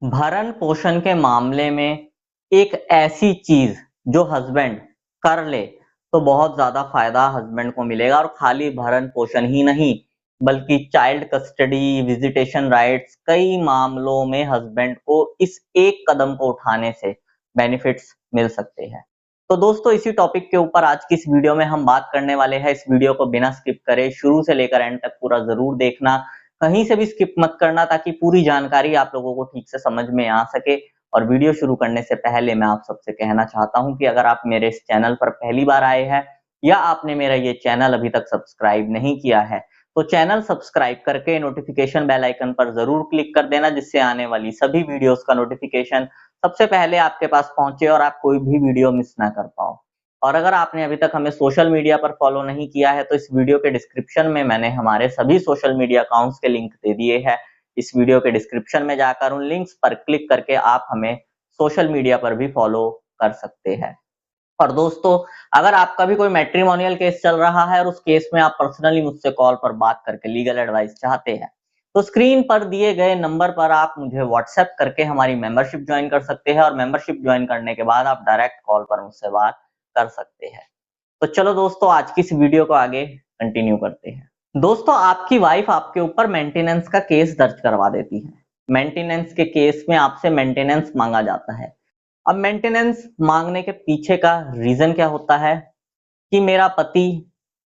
भरण पोषण के मामले में एक ऐसी चीज जो हस्बैंड कर ले तो बहुत ज्यादा फायदा हस्बैंड को मिलेगा। और खाली भरण पोषण ही नहीं बल्कि चाइल्ड कस्टडी, विजिटेशन राइट्स, कई मामलों में हस्बैंड को इस एक कदम को उठाने से बेनिफिट्स मिल सकते हैं। तो दोस्तों, इसी टॉपिक के ऊपर आज की इस वीडियो में हम बात करने वाले हैं। इस वीडियो को बिना स्किप करे शुरू से लेकर एंड तक पूरा जरूर देखना, कहीं से भी स्किप मत करना, ताकि पूरी जानकारी आप लोगों को ठीक से समझ में आ सके। और वीडियो शुरू करने से पहले मैं आप सबसे कहना चाहता हूं कि अगर आप मेरे इस चैनल पर पहली बार आए हैं या आपने मेरा ये चैनल अभी तक सब्सक्राइब नहीं किया है, तो चैनल सब्सक्राइब करके नोटिफिकेशन बेल आइकन पर जरूर क्लिक कर देना, जिससे आने वाली सभी वीडियोस का नोटिफिकेशन सबसे पहले आपके पास पहुंचे और आप कोई भी वीडियो मिस ना कर पाओ। और अगर आपने अभी तक हमें सोशल मीडिया पर फॉलो नहीं किया है, तो इस वीडियो के डिस्क्रिप्शन में मैंने हमारे सभी सोशल मीडिया अकाउंट्स के लिंक दे दिए हैं। इस वीडियो के डिस्क्रिप्शन में जाकर उन लिंक्स पर क्लिक करके आप हमें सोशल मीडिया पर भी फॉलो कर सकते हैं। और दोस्तों, अगर आपका भी कोई मैट्रिमोनियल केस चल रहा है और उस केस में आप पर्सनली मुझसे कॉल पर बात करके लीगल एडवाइस चाहते हैं, तो स्क्रीन पर दिए गए नंबर पर आप मुझे व्हाट्सएप करके हमारी मेंबरशिप ज्वाइन कर सकते हैं। और मेंबरशिप ज्वाइन करने के बाद आप डायरेक्ट कॉल पर मुझसे बात कर सकते हैं। तो चलो दोस्तों, आज की इस वीडियो को आगे कंटिन्यू करते हैं। दोस्तों, आपकी वाइफ आपके ऊपर मेंटेनेंस का केस दर्ज करवा देती है। मेंटेनेंस के केस में आपसे मेंटेनेंस मांगा जाता है। अब मेंटेनेंस मांगने के पीछे का रीजन क्या होता है कि मेरा पति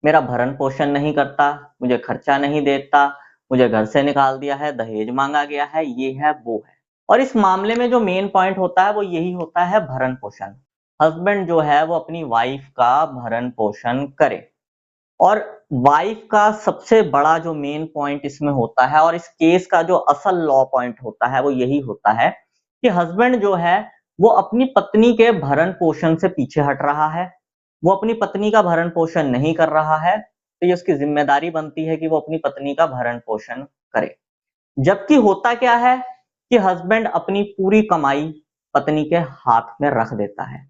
मेरा भरण पोषण नहीं करता, मुझे खर्चा नहीं देता, मुझे घर से निकाल दिया है, दहेज मांगा गया है, ये है वो है। और इस मामले में जो मेन पॉइंट होता है वो यही होता है, भरण पोषण। हस्बैंड जो है वो अपनी वाइफ का भरण पोषण करे। और वाइफ का सबसे बड़ा जो मेन पॉइंट इसमें होता है और इस केस का जो असल लॉ पॉइंट होता है वो यही होता है कि हस्बैंड जो है वो अपनी पत्नी के भरण पोषण से पीछे हट रहा है, वो अपनी पत्नी का भरण पोषण नहीं कर रहा है। तो ये उसकी जिम्मेदारी बनती है कि वो अपनी पत्नी का भरण पोषण करे। जबकि होता क्या है कि हस्बैंड अपनी पूरी कमाई पत्नी के हाथ में रख देता है।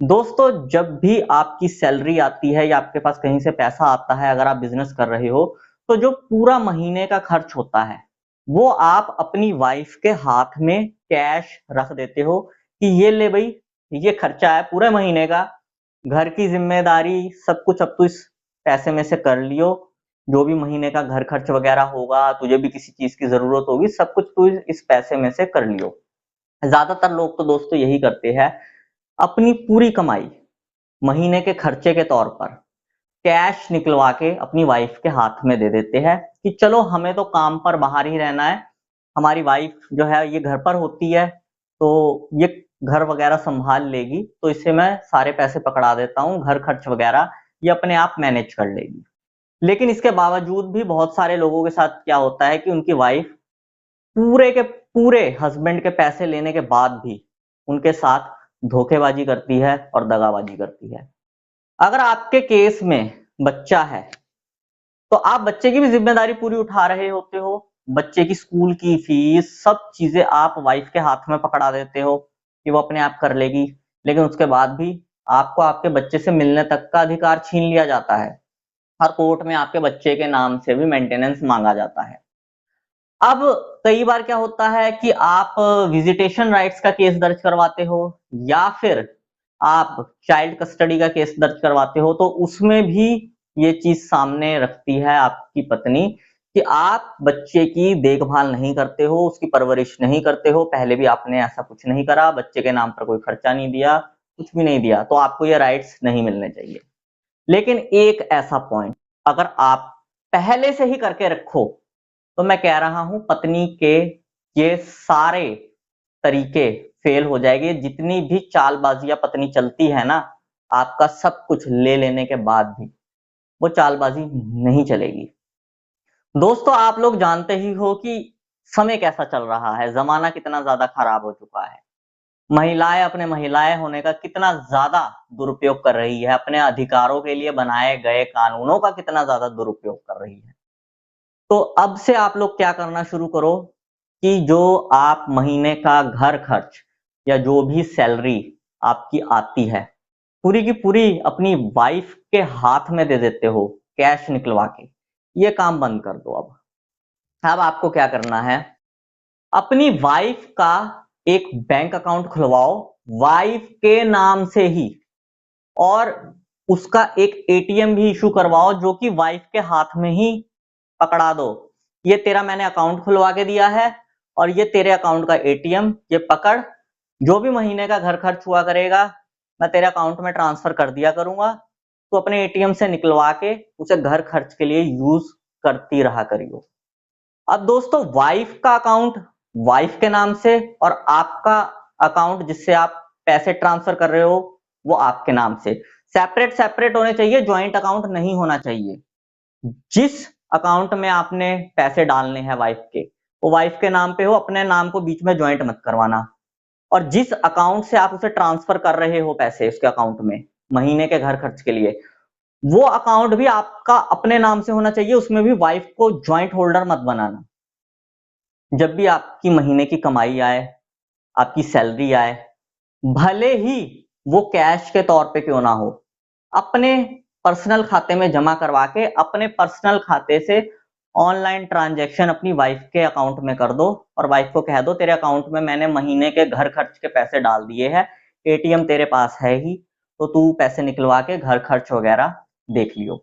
दोस्तों, जब भी आपकी सैलरी आती है या आपके पास कहीं से पैसा आता है, अगर आप बिजनेस कर रहे हो, तो जो पूरा महीने का खर्च होता है वो आप अपनी वाइफ के हाथ में कैश रख देते हो कि ये ले भाई, ये खर्चा है पूरे महीने का, घर की जिम्मेदारी सब कुछ अब तू इस पैसे में से कर लियो। जो भी महीने का घर खर्च वगैरह होगा, तुझे भी किसी चीज की जरूरत होगी, सब कुछ तू इस पैसे में से कर लियो। ज्यादातर लोग तो दोस्तों यही करते हैं, अपनी पूरी कमाई महीने के खर्चे के तौर पर कैश निकलवा के अपनी वाइफ के हाथ में दे देते हैं कि चलो हमें तो काम पर बाहर ही रहना है, हमारी वाइफ जो है ये घर पर होती है, तो ये घर वगैरह संभाल लेगी, तो इससे मैं सारे पैसे पकड़ा देता हूँ, घर खर्च वगैरह ये अपने आप मैनेज कर लेगी। लेकिन इसके बावजूद भी बहुत सारे लोगों के साथ क्या होता है कि उनकी वाइफ पूरे के पूरे हस्बैंड के पैसे लेने के बाद भी उनके साथ धोखेबाजी करती है और दगाबाजी करती है। अगर आपके केस में बच्चा है तो आप बच्चे की भी जिम्मेदारी पूरी उठा रहे होते हो, बच्चे की स्कूल की फीस सब चीजें आप वाइफ के हाथ में पकड़ा देते हो कि वो अपने आप कर लेगी। लेकिन उसके बाद भी आपको आपके बच्चे से मिलने तक का अधिकार छीन लिया जाता है। हर कोर्ट में आपके बच्चे के नाम से भी मेंटेनेंस मांगा जाता है। अब कई बार क्या होता है कि आप विजिटेशन राइट्स का केस दर्ज करवाते हो या फिर आप चाइल्ड कस्टडी का केस दर्ज करवाते हो, तो उसमें भी ये चीज सामने रखती है आपकी पत्नी कि आप बच्चे की देखभाल नहीं करते हो, उसकी परवरिश नहीं करते हो, पहले भी आपने ऐसा कुछ नहीं करा, बच्चे के नाम पर कोई खर्चा नहीं दिया, कुछ भी नहीं दिया, तो आपको ये राइट्स नहीं मिलने चाहिए। लेकिन एक ऐसा पॉइंट अगर आप पहले से ही करके रखो, तो मैं कह रहा हूं पत्नी के ये सारे तरीके फेल हो जाएंगे। जितनी भी चालबाजियां पत्नी चलती है ना, आपका सब कुछ ले लेने के बाद भी वो चालबाजी नहीं चलेगी। दोस्तों, आप लोग जानते ही हो कि समय कैसा चल रहा है, जमाना कितना ज्यादा खराब हो चुका है। महिलाएं अपने महिलाएं होने का कितना ज्यादा दुरुपयोग कर रही है, अपने अधिकारों के लिए बनाए गए कानूनों का कितना ज्यादा दुरुपयोग कर रही है। तो अब से आप लोग क्या करना शुरू करो कि जो आप महीने का घर खर्च या जो भी सैलरी आपकी आती है, पूरी की पूरी अपनी वाइफ के हाथ में दे देते हो कैश निकलवा के। ये काम बंद कर दो। अब आपको क्या करना है, अपनी वाइफ का एक बैंक अकाउंट खुलवाओ वाइफ के नाम से ही, और उसका एक एटीएम भी इशू करवाओ जो कि वाइफ के हाथ में ही पकड़ा दो। ये तेरा मैंने अकाउंट खुलवा के दिया है और ये तेरे अकाउंट का एटीएम, ये पकड़, जो भी महीने का घर खर्च हुआ करेगा मैं तेरे अकाउंट में ट्रांसफर कर दिया करूंगा, तो अपने एटीएम से निकलवा के उसे घर खर्च के लिए यूज करती रहा करियो। अब दोस्तों, वाइफ का अकाउंट वाइफ के नाम से और आपका अकाउंट जिससे आप पैसे ट्रांसफर कर रहे हो वो आपके नाम से सेपरेट सेपरेट होने चाहिए, ज्वाइंट अकाउंट नहीं होना चाहिए। जिस अकाउंट में आपने पैसे डालने हैं वाइफ के, वो वाइफ के नाम पे हो, अपने नाम को बीच में ज्वाइंट मत करवाना। और जिस अकाउंट से आप उसे ट्रांसफर कर रहे हो पैसे उसके अकाउंट में महीने के घर खर्च के लिए, वो अकाउंट भी आपका अपने नाम से होना चाहिए, उसमें भी वाइफ को ज्वाइंट होल्डर मत बनाना। जब भी आपकी महीने की कमाई आए, आपकी सैलरी आए, भले ही वो कैश के तौर पे क्यों ना हो, अपने पर्सनल खाते में जमा करवा के अपने पर्सनल खाते से ऑनलाइन ट्रांजैक्शन अपनी वाइफ के अकाउंट में कर दो और वाइफ को कह दो तेरे अकाउंट में मैंने महीने के घर खर्च के पैसे डाल दिए हैं, एटीएम तेरे पास है ही, तो तू पैसे निकलवा के घर खर्च वगैरह देख लियो।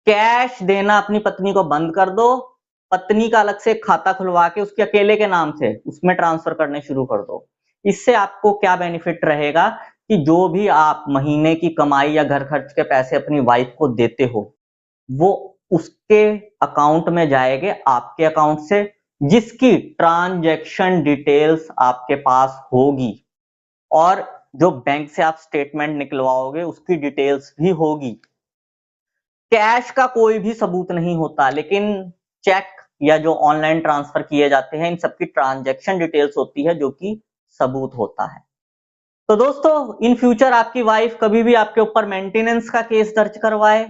कैश देना अपनी पत्नी को बंद कर दो, पत्नी का अलग से खाता खुलवा के उसके अकेले के नाम से उसमें ट्रांसफर करने शुरू कर दो। इससे आपको क्या बेनिफिट रहेगा कि जो भी आप महीने की कमाई या घर खर्च के पैसे अपनी वाइफ को देते हो, वो उसके अकाउंट में जाएंगे आपके अकाउंट से, जिसकी ट्रांजैक्शन डिटेल्स आपके पास होगी और जो बैंक से आप स्टेटमेंट निकलवाओगे उसकी डिटेल्स भी होगी। कैश का कोई भी सबूत नहीं होता, लेकिन चेक या जो ऑनलाइन ट्रांसफर किए जाते हैं इन सबकी ट्रांजैक्शन डिटेल्स होती है जो कि सबूत होता है। तो दोस्तों, इन फ्यूचर आपकी वाइफ कभी भी आपके ऊपर मेंटेनेंस का केस दर्ज करवाए,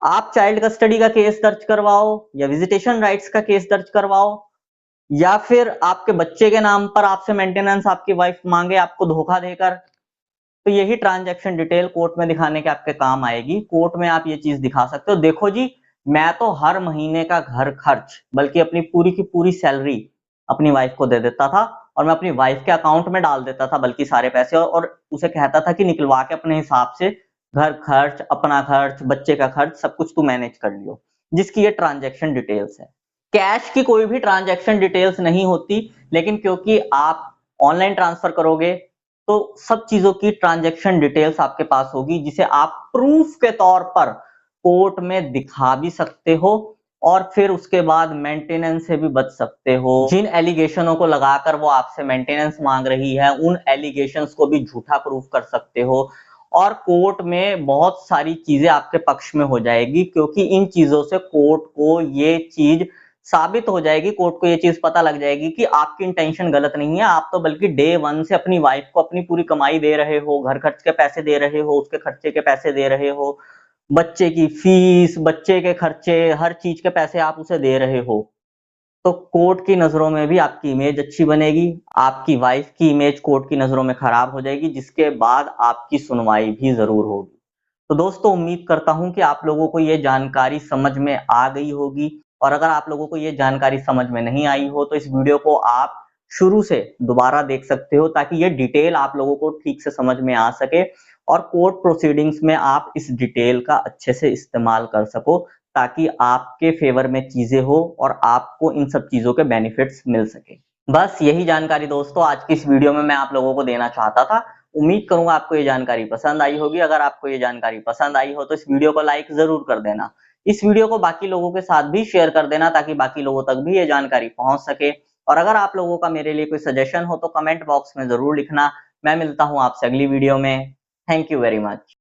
आप चाइल्ड कस्टडी का केस दर्ज करवाओ या विजिटेशन राइट्स का केस दर्ज करवाओ, या फिर आपके बच्चे के नाम पर आपसे मेंटेनेंस आपकी वाइफ मांगे आपको धोखा देकर, तो यही ट्रांजैक्शन डिटेल कोर्ट में दिखाने के आपके काम आएगी। कोर्ट में आप ये चीज दिखा सकते हो, देखो जी मैं तो हर महीने का घर खर्च बल्कि अपनी पूरी की पूरी सैलरी अपनी वाइफ को दे देता था और मैं अपनी वाइफ के अकाउंट में डाल देता था बल्कि सारे पैसे, और उसे कहता था कि निकलवा के अपने हिसाब से घर खर्च, अपना खर्च, बच्चे का खर्च सब कुछ तू मैनेज कर लियो, जिसकी ये ट्रांजैक्शन डिटेल्स है। कैश की कोई भी ट्रांजैक्शन डिटेल्स नहीं होती, लेकिन क्योंकि आप ऑनलाइन ट्रांसफर करोगे तो सब चीजों की ट्रांजैक्शन डिटेल्स आपके पास होगी, जिसे आप प्रूफ के तौर पर कोर्ट में दिखा भी सकते हो और फिर उसके बाद मेंटेनेंस से भी बच सकते हो। जिन एलिगेशनों को लगाकर वो आपसे मेंटेनेंस मांग रही है उन एलिगेशंस को भी झूठा प्रूफ कर सकते हो और कोर्ट में बहुत सारी चीजें आपके पक्ष में हो जाएगी, क्योंकि इन चीजों से कोर्ट को ये चीज साबित हो जाएगी, कोर्ट को ये चीज पता लग जाएगी कि आपकी इंटेंशन गलत नहीं है, आप तो बल्कि डे वन से अपनी वाइफ को अपनी पूरी कमाई दे रहे हो, घर खर्च के पैसे दे रहे हो, उसके खर्चे के पैसे दे रहे हो, बच्चे की फीस, बच्चे के खर्चे, हर चीज के पैसे आप उसे दे रहे हो। तो कोर्ट की नजरों में भी आपकी इमेज अच्छी बनेगी, आपकी वाइफ की इमेज कोर्ट की नजरों में खराब हो जाएगी, जिसके बाद आपकी सुनवाई भी जरूर होगी। तो दोस्तों, उम्मीद करता हूं कि आप लोगों को ये जानकारी समझ में आ गई होगी, और अगर आप लोगों को ये जानकारी समझ में नहीं आई हो तो इस वीडियो को आप शुरू से दोबारा देख सकते हो, ताकि ये डिटेल आप लोगों को ठीक से समझ में आ सके और कोर्ट प्रोसीडिंग्स में आप इस डिटेल का अच्छे से इस्तेमाल कर सको, ताकि आपके फेवर में चीजें हो और आपको इन सब चीजों के बेनिफिट्स मिल सके। बस यही जानकारी दोस्तों आज की इस वीडियो में मैं आप लोगों को देना चाहता था। उम्मीद करूंगा आपको ये जानकारी पसंद आई होगी। अगर आपको ये जानकारी पसंद आई हो तो इस वीडियो को लाइक जरूर कर देना। इस वीडियो को बाकी लोगों के साथ भी शेयर कर देना, ताकि बाकी लोगों तक भी ये जानकारी पहुंच सके। और अगर आप लोगों का मेरे लिए कोई सजेशन हो तो कमेंट बॉक्स में जरूर लिखना। मैं मिलता हूं आपसे अगली वीडियो में। Thank you very much.